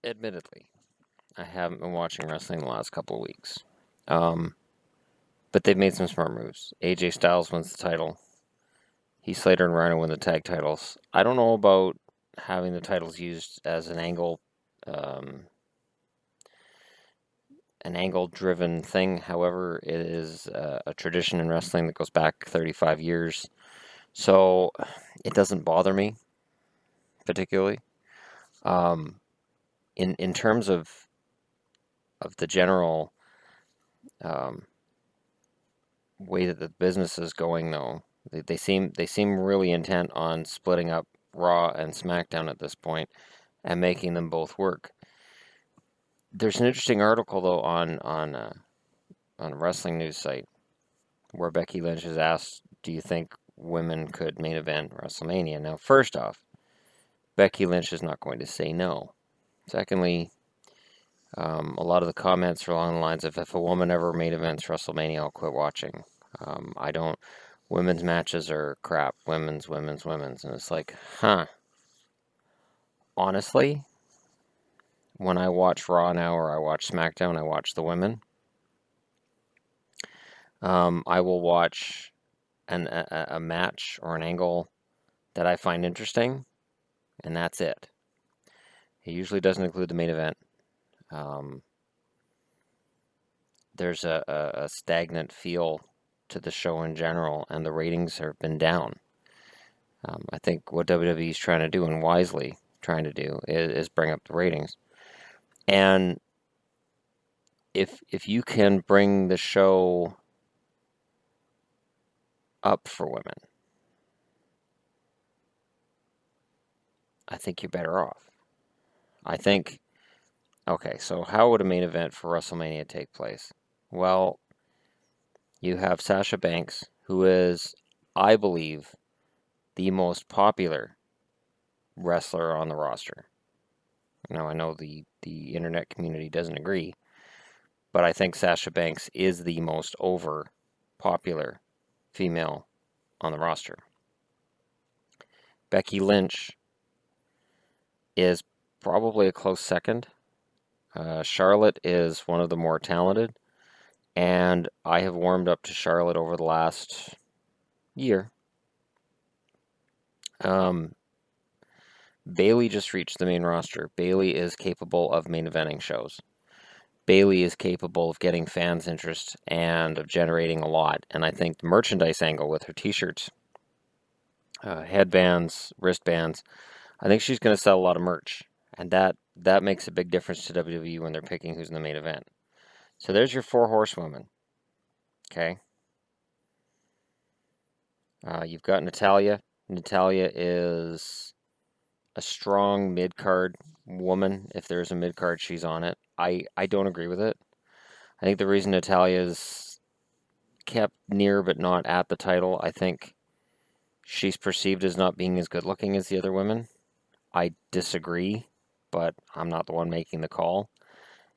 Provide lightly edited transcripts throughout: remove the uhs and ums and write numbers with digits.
admittedly, I haven't been watching wrestling the last couple of weeks. Um, but they've made some smart moves. AJ Styles wins the title. Heath Slater and Rhino win the tag titles. I don't know about having the titles used as um, an angle-driven thing. However, it is a tradition in wrestling that goes back 35 years. So it doesn't bother me particularly. Um, in terms of the general um, way that the business is going, though, they seem really intent on splitting up Raw and SmackDown at this point and making them both work. There's an interesting article though on a wrestling news site where Becky Lynch is asked, "Do you think women could main event WrestleMania?" Now, first off, Becky Lynch is not going to say no. Secondly, a lot of the comments are along the lines of, "If a woman ever main events WrestleMania, I'll quit watching." I don't. Women's matches are crap. Women's, and it's like, huh. Honestly, when I watch Raw now or I watch SmackDown, I watch the women. I will watch a match or an angle that I find interesting, and that's it. It usually doesn't include the main event. Um, there's a stagnant feel to the show in general, and the ratings have been down. I think what WWE is trying to do, and wisely trying to do, is bring up the ratings. And if you can bring the show up for women, I think you're better off. I think, okay, so how would a main event for WrestleMania take place? Well, you have Sasha Banks, who is, I believe, the most popular wrestler on the roster. Now, I know the internet community doesn't agree, but I think Sasha Banks is the most over popular female on the roster. Becky Lynch is probably a close second. Charlotte is one of the more talented, and I have warmed up to Charlotte over the last year. Um, Bayley just reached the main roster. Bayley is capable of main eventing shows. Bayley is capable of getting fans' interest and of generating a lot. And I think the merchandise angle with her t-shirts, headbands, wristbands, I think she's going to sell a lot of merch. And that makes a big difference to WWE when they're picking who's in the main event. So there's your four horsewomen. Okay. You've got Natalya. Natalya is a strong mid-card woman. If there's a mid-card, she's on it. I don't agree with it. I think the reason Natalya's kept near but not at the title, I think she's perceived as not being as good looking as the other women. I disagree, but I'm not the one making the call.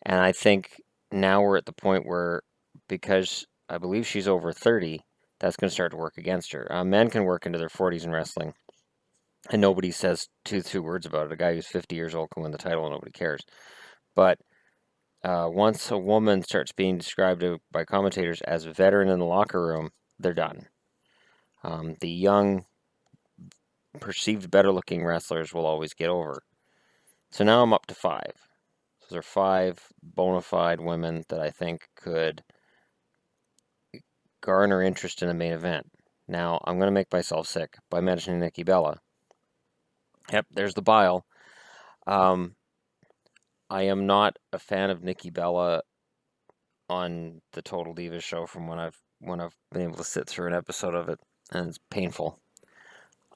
And I think now we're at the point where, because I believe she's over 30, that's going to start to work against her. Men can work into their 40s in wrestling, and nobody says two words about it. A guy who's 50 years old can win the title, and nobody cares. But once a woman starts being described by commentators as a veteran in the locker room, they're done. The young, perceived better-looking wrestlers will always get over. So now I'm up to 5. So there are 5 bona fide women that I think could garner interest in a main event. Now, I'm going to make myself sick by mentioning Nikki Bella. Yep, there's the bile. I am not a fan of Nikki Bella on the Total Divas show from when I've been able to sit through an episode of it, and it's painful.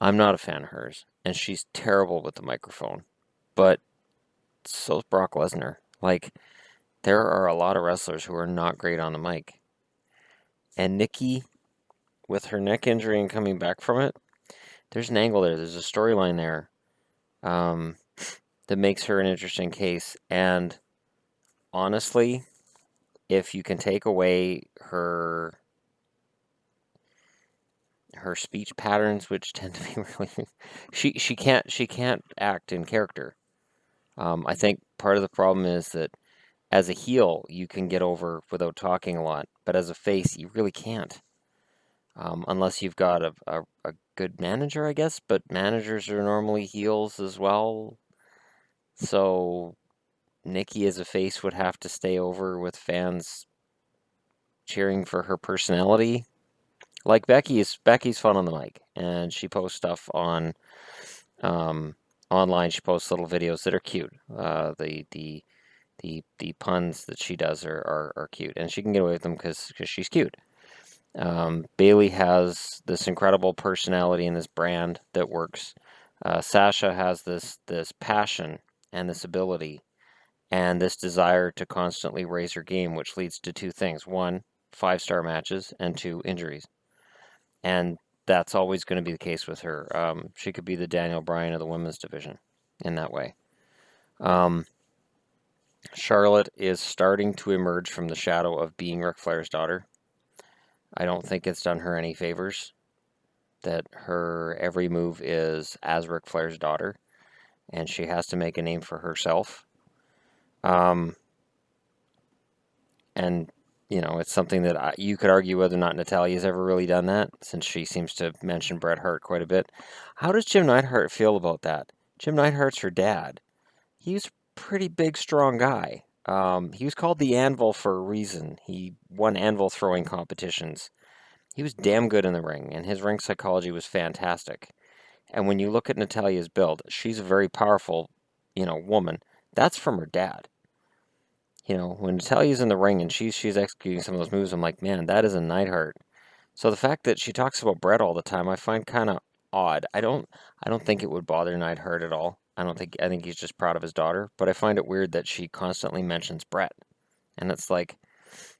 I'm not a fan of hers, and she's terrible with the microphone. But so's Brock Lesnar. Like, there are a lot of wrestlers who are not great on the mic. And Nikki, with her neck injury and coming back from it, there's an angle there. There's a storyline there that makes her an interesting case. And honestly, if you can take away her speech patterns, which tend to be really, she can't act in character. I think part of the problem is that as a heel, you can get over without talking a lot, but as a face, you really can't. Unless you've got a good manager, I guess, but managers are normally heels as well. So Nikki as a face would have to stay over with fans cheering for her personality. Like Becky's fun on the mic, and she posts stuff on um, online. She posts little videos that are cute. The puns that she does are cute, and she can get away with them because she's cute. Bailey has this incredible personality and this brand that works. Sasha has this passion and this ability and this desire to constantly raise her game, which leads to two things: one, 5-star matches, and two, injuries. And that's always going to be the case with her. She could be the Daniel Bryan of the women's division in that way. Um, Charlotte is starting to emerge from the shadow of being Ric Flair's daughter. I don't think it's done her any favors that her every move is as Ric Flair's daughter, and she has to make a name for herself. Um, and it's something that you could argue whether or not Natalya's ever really done that, since she seems to mention Bret Hart quite a bit. How does Jim Neidhart feel about that? Jim Neidhart's her dad. He's a pretty big, strong guy. He was called the Anvil for a reason. He won anvil throwing competitions. He was damn good in the ring, and his ring psychology was fantastic. And when you look at Natalya's build, she's a very powerful, woman. That's from her dad. When Natalya's in the ring and she's executing some of those moves, I'm like, man, that is a Neidhart. So the fact that she talks about Bret all the time, I find kind of odd. I don't think it would bother Neidhart at all. I think he's just proud of his daughter, but I find it weird that she constantly mentions Bret. And it's like,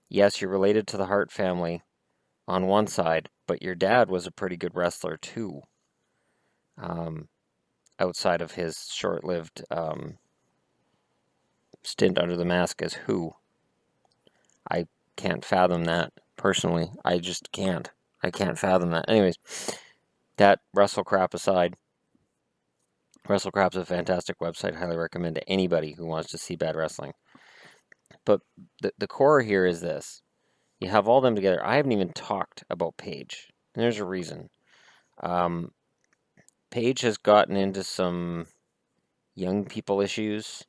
yes, you're related to the Hart family on one side, but your dad was a pretty good wrestler too. Um, Outside of his short-lived stint under the mask as who. I can't fathom that personally. I just can't. I can't fathom that. Anyways, that WrestleCrap aside, WrestleCrap's a fantastic website. Highly recommend to anybody who wants to see bad wrestling. But the core here is this. You have all them together. I haven't even talked about Paige. And there's a reason. Um, Paige has gotten into some young people issues.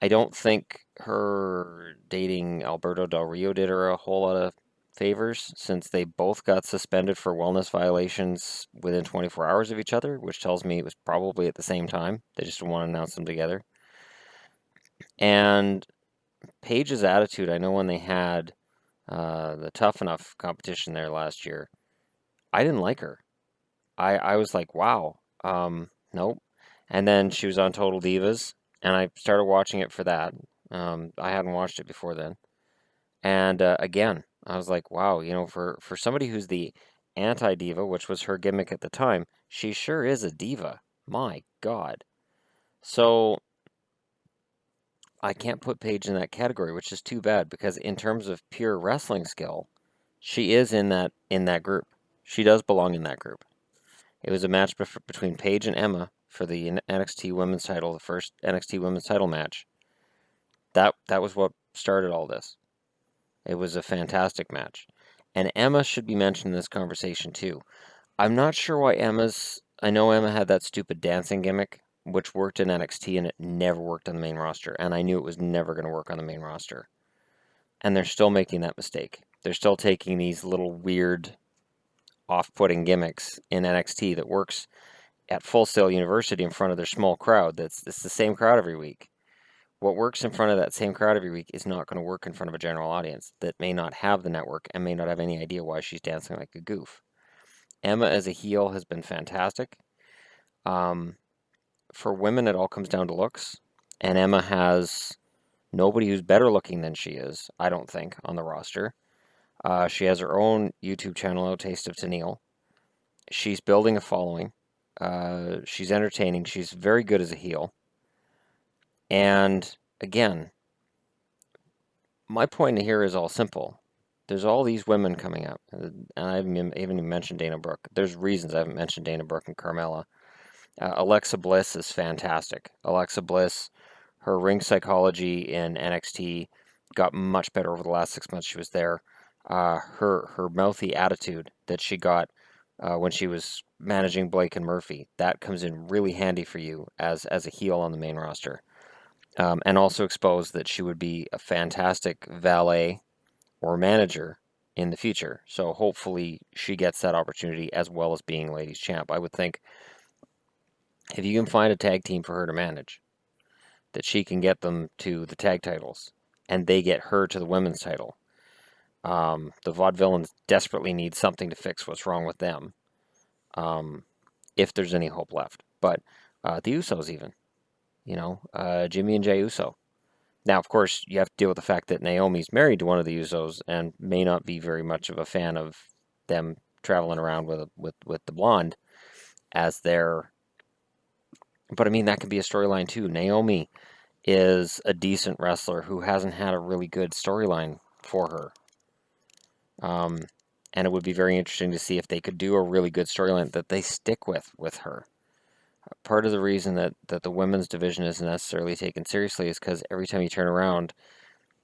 I don't think her dating Alberto Del Rio did her a whole lot of favors, since they both got suspended for wellness violations within 24 hours of each other, which tells me it was probably at the same time. They just didn't want to announce them together. And Paige's attitude, I know when they had the Tough Enough competition there last year, I didn't like her. I was like, wow, nope. And then she was on Total Divas, and I started watching it for that. I hadn't watched it before then. And again, I was like, wow, for somebody who's the anti-diva, which was her gimmick at the time, she sure is a diva. My God. So I can't put Paige in that category, which is too bad, because in terms of pure wrestling skill, she is in that group. She does belong in that group. It was a match between Paige and Emma for the NXT Women's title, the first NXT Women's title match. That was what started all this. It was a fantastic match. And Emma should be mentioned in this conversation too. I'm not sure why I know Emma had that stupid dancing gimmick, which worked in NXT and it never worked on the main roster. And I knew it was never going to work on the main roster. And they're still making that mistake. They're still taking these little weird, off-putting gimmicks in NXT that works at Full Sail University in front of their small crowd. It's the same crowd every week. What works in front of that same crowd every week is not going to work in front of a general audience that may not have the network and may not have any idea why she's dancing like a goof. Emma as a heel has been fantastic. For women, it all comes down to looks, and Emma has nobody who's better looking than she is, I don't think, on the roster. She has her own YouTube channel, A Taste of Tennille. She's building a following. She's entertaining. She's very good as a heel. And again, my point here is all simple. There's all these women coming up, and I haven't even mentioned Dana Brooke. There's reasons I haven't mentioned Dana Brooke and Carmella. Alexa Bliss is fantastic. Alexa Bliss, Her ring psychology in NXT got much better over the last 6 months she was there. Her mouthy attitude that she got when she was managing Blake and Murphy, that comes in really handy for you as a heel on the main roster. And also exposed that she would be a fantastic valet or manager in the future. So hopefully she gets that opportunity as well as being ladies champ. I would think if you can find a tag team for her to manage, that she can get them to the tag titles and they get her to the women's title. The Vaudevillains desperately need something to fix what's wrong with them, if there's any hope left. But the Usos, even, Jimmy and Jey Uso. Now, of course, you have to deal with the fact that Naomi's married to one of the Usos and may not be very much of a fan of them traveling around with the blonde as their. But I mean, that could be a storyline too. Naomi is a decent wrestler who hasn't had a really good storyline for her. And it would be very interesting to see if they could do a really good storyline that they stick with her. Part of the reason that the women's division isn't necessarily taken seriously is because every time you turn around,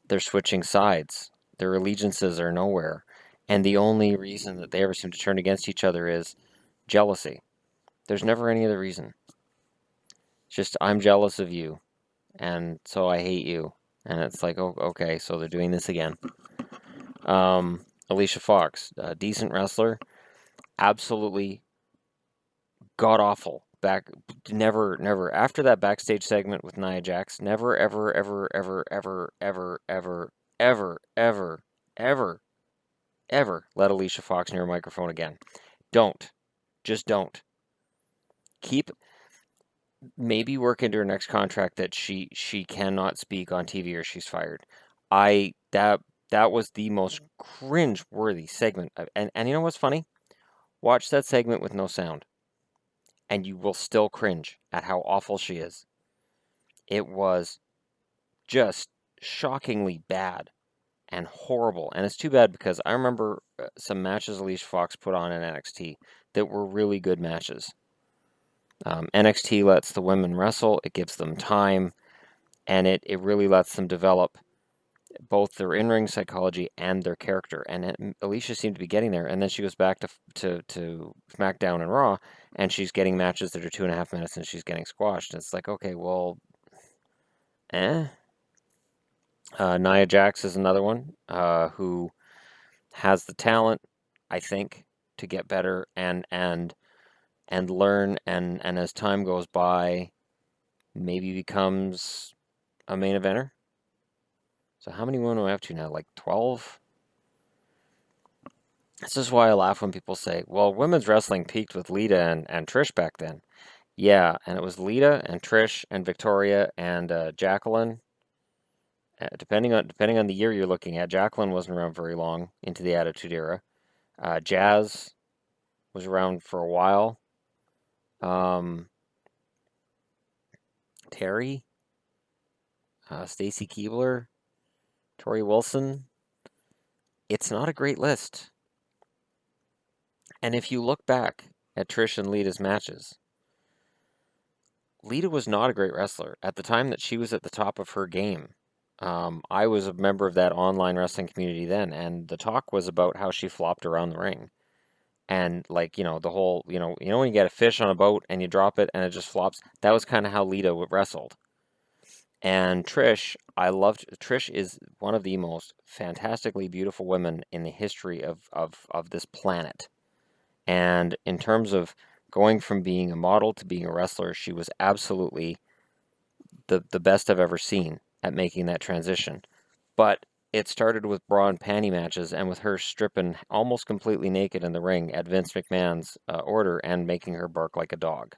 they're switching sides. Their allegiances are nowhere. And the only reason that they ever seem to turn against each other is jealousy. There's never any other reason. It's just, I'm jealous of you, and so I hate you. And it's like, oh, okay, so they're doing this again. Alicia Fox, a decent wrestler, absolutely god awful. Never after that backstage segment with Nia Jax, never, ever, ever, ever, ever, ever, ever, ever, ever, ever, ever let Alicia Fox near a microphone again. Don't. Just don't. Maybe work into her next contract that she cannot speak on TV or she's fired. That was the most cringe-worthy segment. And you know what's funny? Watch that segment with no sound, and you will still cringe at how awful she is. It was just shockingly bad and horrible. And it's too bad because I remember some matches Alicia Fox put on in NXT that were really good matches. NXT lets the women wrestle, it gives them time, and it really lets them develop both their in-ring psychology and their character. And Alicia seemed to be getting there, and then she goes back to SmackDown and Raw, and she's getting matches that are 2.5 minutes, and she's getting squashed. And it's like, okay, well, Nia Jax is another one who has the talent, I think, to get better and learn, and as time goes by, maybe becomes a main eventer. So how many women do I have to now? Like 12? This is why I laugh when people say, well, women's wrestling peaked with Lita and Trish back then. Yeah, and it was Lita and Trish and Victoria and Jacqueline. Depending on the year you're looking at, Jacqueline wasn't around very long into the Attitude Era. Jazz was around for a while. Terry, Stacy Keibler, Tori Wilson. It's not a great list. And if you look back at Trish and Lita's matches, Lita was not a great wrestler. At the time that she was at the top of her game, I was a member of that online wrestling community then, and the talk was about how she flopped around the ring. And like, the whole, when you get a fish on a boat and you drop it and it just flops, that was kind of how Lita wrestled. And Trish, I loved. Trish is one of the most fantastically beautiful women in the history of this planet. And in terms of going from being a model to being a wrestler, she was absolutely the best I've ever seen at making that transition. But it started with bra and panty matches and with her stripping almost completely naked in the ring at Vince McMahon's order and making her bark like a dog.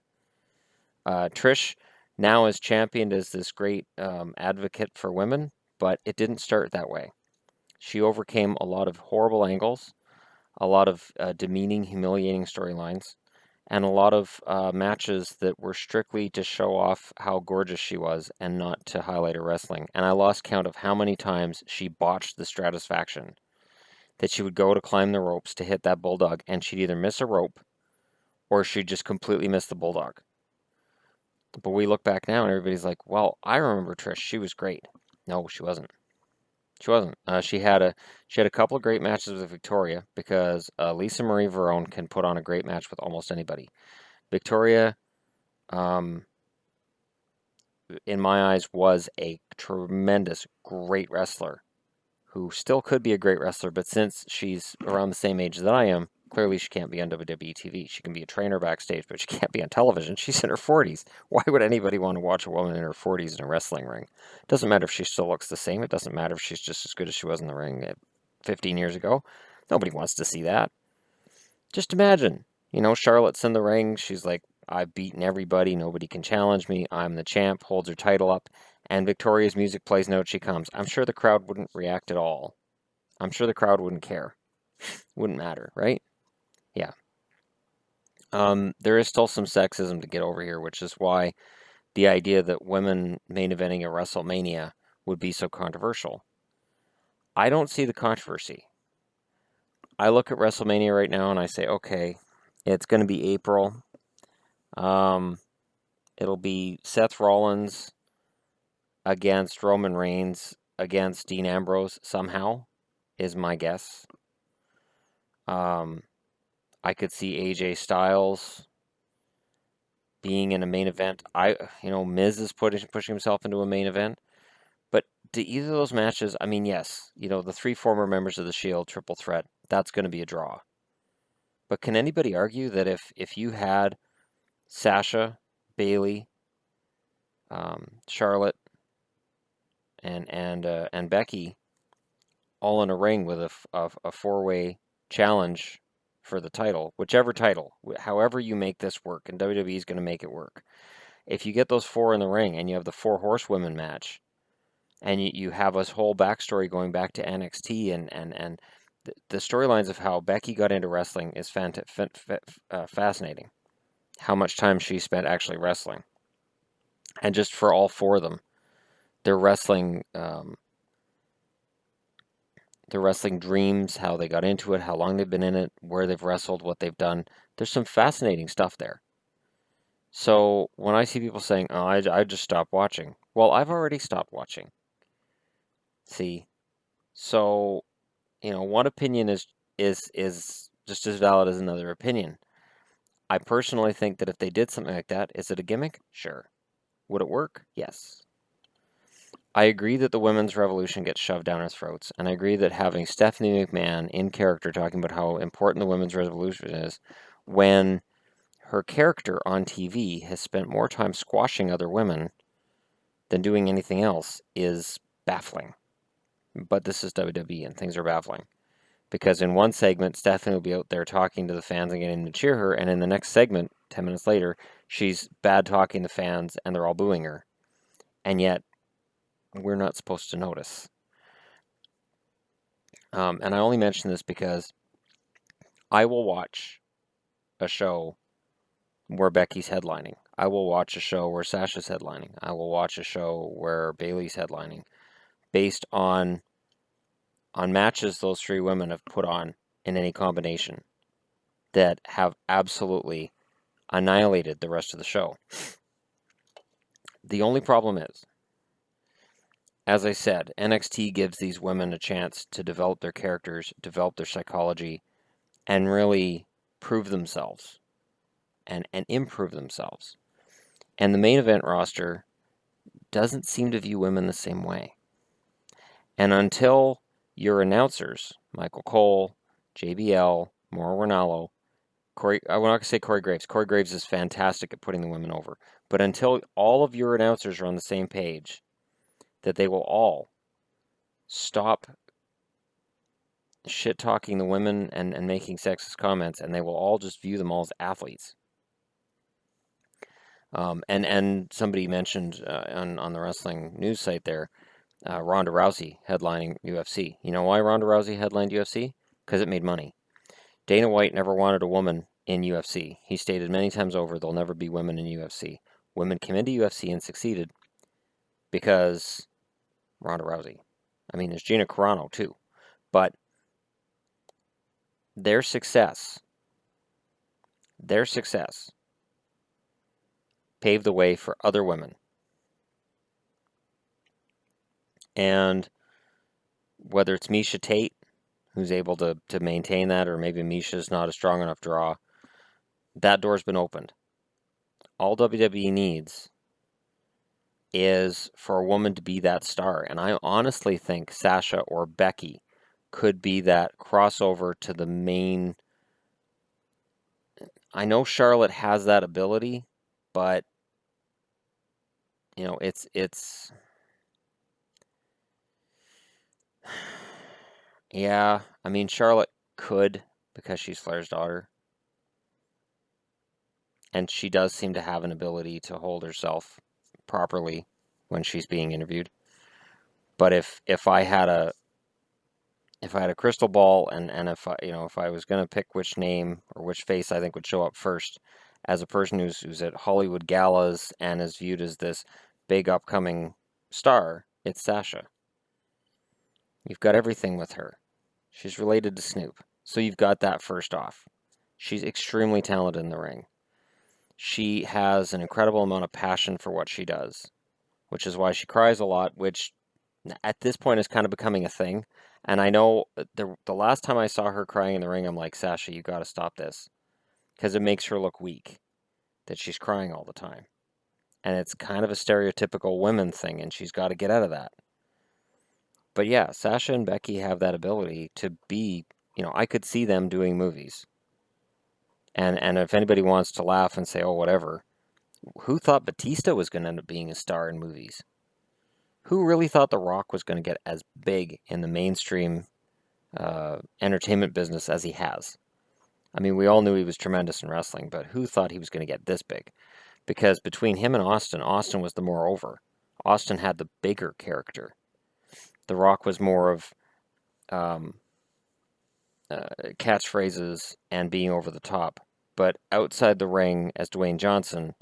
Trish now is championed as this great advocate for women, but it didn't start that way. She overcame a lot of horrible angles, a lot of demeaning, humiliating storylines, and a lot of matches that were strictly to show off how gorgeous she was and not to highlight her wrestling. And I lost count of how many times she botched the Stratusfaction. That she would go to climb the ropes to hit that bulldog, and she'd either miss a rope or she'd just completely miss the bulldog. But we look back now and everybody's like, well, I remember Trish. She was great. No, she wasn't. She wasn't. She had a couple of great matches with Victoria because Lisa Marie Verone can put on a great match with almost anybody. Victoria, um, in my eyes, was a tremendous, great wrestler who still could be a great wrestler, but since she's around the same age that I am, clearly she can't be on WWE TV. She can be a trainer backstage, but she can't be on television. She's in her 40s. Why would anybody want to watch a woman in her 40s in a wrestling ring? It doesn't matter if she still looks the same. It doesn't matter if she's just as good as she was in the ring 15 years ago. Nobody wants to see that. Just imagine, Charlotte's in the ring. She's like, I've beaten everybody. Nobody can challenge me. I'm the champ, holds her title up, and Victoria's music plays and out she comes. I'm sure the crowd wouldn't react at all. I'm sure the crowd wouldn't care. Wouldn't matter, right? Yeah. There is still some sexism to get over here, which is why the idea that women main eventing at WrestleMania would be so controversial. I don't see the controversy. I look at WrestleMania right now and I say, okay, it's going to be April. It'll be Seth Rollins against Roman Reigns against Dean Ambrose somehow, is my guess. I could see AJ Styles being in a main event. Miz is pushing himself into a main event. But to either of those matches, I mean, yes, the three former members of the Shield triple threat, that's going to be a draw. But can anybody argue that if you had Sasha, Bayley, Charlotte, and Becky all in a ring with a four-way challenge for the title, whichever title, however you make this work, and WWE is going to make it work. If you get those four in the ring and you have the four horsewomen match, and you have this whole backstory going back to NXT and the storylines of how Becky got into wrestling is fascinating. How much time she spent actually wrestling, and just for all four of them, their wrestling dreams, how they got into it, how long they've been in it, where they've wrestled, what they've done. There's some fascinating stuff there. So when I see people saying, "Oh, I just stopped watching," well, I've already stopped watching. See, so one opinion is just as valid as another opinion. I personally think that if they did something like that, is it a gimmick? Sure. Would it work? Yes. I agree that the women's revolution gets shoved down our throats, and I agree that having Stephanie McMahon in character talking about how important the women's revolution is, when her character on TV has spent more time squashing other women than doing anything else, is baffling. But this is WWE, and things are baffling. Because in one segment, Stephanie will be out there talking to the fans and getting them to cheer her, and in the next segment, 10 minutes later, she's bad talking to fans and they're all booing her. And yet, we're not supposed to notice. And I only mention this because I will watch a show where Becky's headlining. I will watch a show where Sasha's headlining. I will watch a show where Bayley's headlining, based on matches those three women have put on in any combination that have absolutely annihilated the rest of the show. The only problem is, as I said, NXT gives these women a chance to develop their characters, develop their psychology, and really prove themselves and improve themselves. And the main event roster doesn't seem to view women the same way. And until your announcers, Michael Cole, JBL, Mauro Ranallo, I'm not going to say Corey Graves. Corey Graves is fantastic at putting the women over. But until all of your announcers are on the same page, that they will all stop shit-talking the women and making sexist comments, and they will all just view them all as athletes. And somebody mentioned on the wrestling news site there, Ronda Rousey headlining UFC. You know why Ronda Rousey headlined UFC? Because it made money. Dana White never wanted a woman in UFC. He stated many times over there'll never be women in UFC. Women came into UFC and succeeded because Ronda Rousey. I mean, there's Gina Carano too. But their success paved the way for other women. And whether it's Misha Tate, who's able to maintain that, or maybe Misha's not a strong enough draw, that door's been opened. All WWE needs is for a woman to be that star. And I honestly think Sasha or Becky could be that crossover to the main. I know Charlotte has that ability, but it's yeah, I mean Charlotte could because she's Flair's daughter, and she does seem to have an ability to hold herself properly when she's being interviewed. But if I had a crystal ball, and if I was going to pick which name or which face I think would show up first as a person who's at Hollywood galas and is viewed as this big upcoming star, it's Sasha. You've got everything with her. She's related to Snoop. So you've got that first off. She's extremely talented in the ring. She has an incredible amount of passion for what she does, which is why she cries a lot, which at this point is kind of becoming a thing. And I know the last time I saw her crying in the ring, I'm like, Sasha, you got to stop this. Because it makes her look weak, that she's crying all the time. And it's kind of a stereotypical women thing, and she's got to get out of that. But yeah, Sasha and Becky have that ability to be, I could see them doing movies. And if anybody wants to laugh and say, oh, whatever, who thought Batista was going to end up being a star in movies? Who really thought The Rock was going to get as big in the mainstream entertainment business as he has? I mean, we all knew he was tremendous in wrestling, but who thought he was going to get this big? Because between him and Austin was the more over. Austin had the bigger character. The Rock was more of um, catchphrases and being over the top. But outside the ring, as Dwayne Johnson,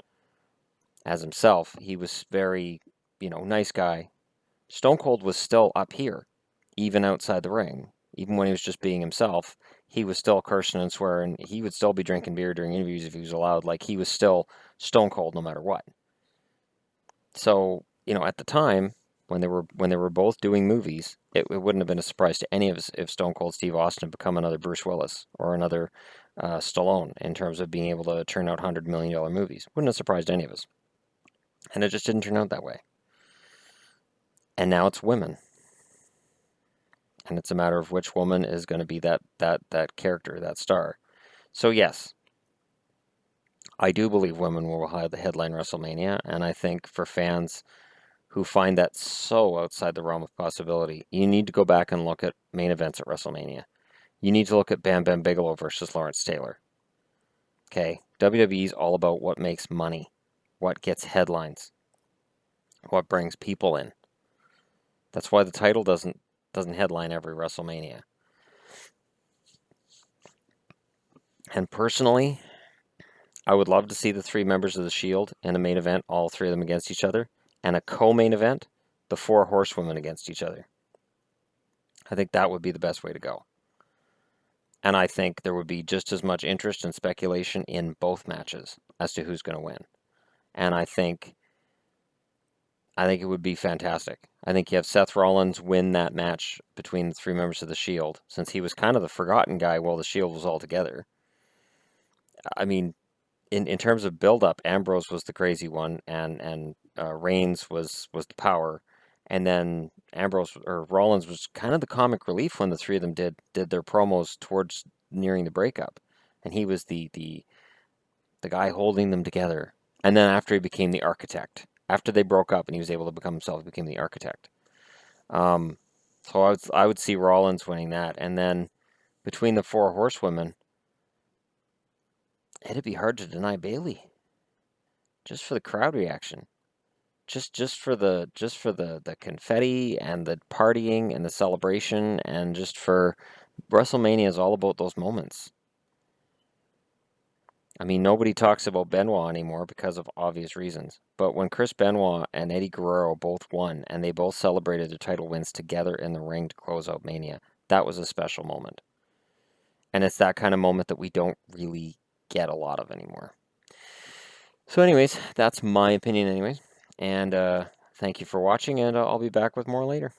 as himself, he was very, nice guy. Stone Cold was still up here, even outside the ring. Even when he was just being himself, he was still cursing and swearing. He would still be drinking beer during interviews if he was allowed. Like, he was still Stone Cold no matter what. So, at the time, when they were both doing movies, it wouldn't have been a surprise to any of us if Stone Cold Steve Austin had become another Bruce Willis or another Stallone in terms of being able to turn out $100 million movies. Wouldn't have surprised any of us. And it just didn't turn out that way. And now it's women. And it's a matter of which woman is going to be that character, that star. So yes, I do believe women will headline WrestleMania, and I think for fans who find that so outside the realm of possibility, you need to go back and look at main events at WrestleMania. You need to look at Bam Bam Bigelow versus Lawrence Taylor. Okay, WWE is all about what makes money, what gets headlines, what brings people in. That's why the title doesn't headline every WrestleMania. And personally, I would love to see the three members of the Shield in a main event, all three of them against each other, and a co-main event, the four horsewomen against each other. I think that would be the best way to go. And I think there would be just as much interest and speculation in both matches as to who's going to win. And I think it would be fantastic. I think you have Seth Rollins win that match between the three members of the Shield, since he was kind of the forgotten guy while the Shield was all together. I mean, in terms of build-up, Ambrose was the crazy one, and Reigns was the power, and then Rollins was kind of the comic relief when the three of them did their promos towards nearing the breakup, and he was the guy holding them together. And then after he became the architect, after they broke up and he was able to become himself, he became the architect. So I would see Rollins winning that, and then between the four horsewomen, it'd be hard to deny Bayley, just for the crowd reaction, just for the confetti and the partying and the celebration, and just for WrestleMania is all about those moments. I mean, nobody talks about Benoit anymore because of obvious reasons. But when Chris Benoit and Eddie Guerrero both won, and they both celebrated their title wins together in the ring to close out Mania, that was a special moment. And it's that kind of moment that we don't really get a lot of anymore. So, anyways, that's my opinion, anyways. And thank you for watching, and I'll be back with more later.